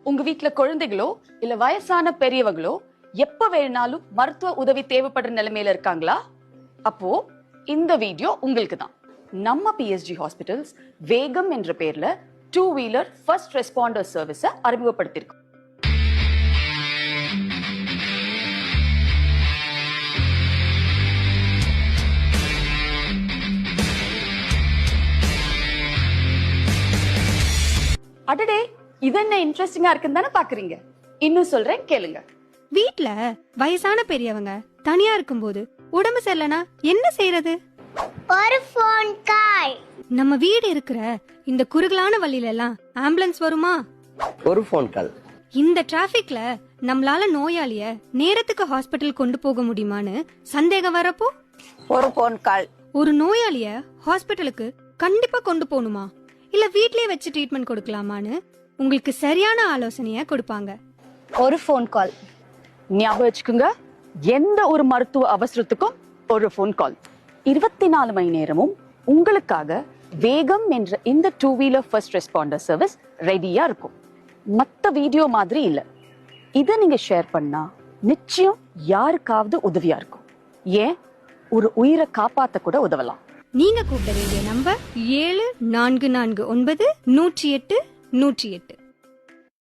உங்க வீட்டுல குழந்தைகளோ இல்ல வயசான பெரியவங்களோ எப்ப வேணாலும் மருத்துவ உதவி தேவைப்படுற நிலைமையில இருக்காங்களா? அப்போ இந்த வீடியோ உங்களுக்கு தான். நம்ம பிஎஸ்ஜி ஹாஸ்பிட்டல்ஸ் வேகம் என்ற பேர்ல 2-வீலர் ஃபர்ஸ்ட் ரெஸ்பாண்டர் சர்வீஸ அறிமுகப்படுத்தியிருக்கோம். அடடே, இது என்ன இன்ட்ரெஸ்டிங்கா இருக்குன்னு தானே பாக்குறீங்க? இன்னும் சொல்றேன் கேளுங்க. வீட்ல வயசான பெரியவங்க தனியா இருக்கும்போது உடம்பு சரியில்லைனா என்ன செய்யறது? ஒரு ஃபோன் கால். நம்ம வீடு இருக்கிற இந்த குறுகலான வழியில எல்லாம் ஆம்புலன்ஸ் வருமா? ஒரு ஃபோன் கால். இந்த டிராபிக்ல நம்மளால நோயாளிய நேரத்துக்கு ஹாஸ்பிட்டல் கொண்டு போக முடியுமான்னு சந்தேகம் வரப்போ ஒரு ஃபோன் கால். ஒரு நோயாளிய ஹாஸ்பிட்டலுக்கு கண்டிப்பா கொண்டு போகணுமா இல்ல வீட்லயே வச்சு ட்ரீட்மெண்ட் கொடுக்கலாமான்னு உங்களுக்கு சரியான ஆலோசனைய கொடுப்பாங்க. ஒரு ஃபோன் கால். ஞாபகம் வச்சுக்கோங்க, எந்த ஒரு மருத்துவ அவசரத்துக்கும் ஒரு ஃபோன் கால். 24 மணி நேரமும் உங்களுக்காக வேகம் என்ற இந்த 2-வீலர் ஃபர்ஸ்ட் ரெஸ்பாண்டர் சர்வீஸ் ரெடியா இருக்கும். மத்த வீடியோ மாதிரி இல்ல. இதை நீங்க ஷேர் பண்ணா நிச்சயம் யாருக்காவது உதவியா இருக்கும். ஏன், ஒரு உயிரை காப்பாத்த கூட உதவலாம். நீங்க கூப்பிட வேண்டிய நம்பர் 7449 108 108.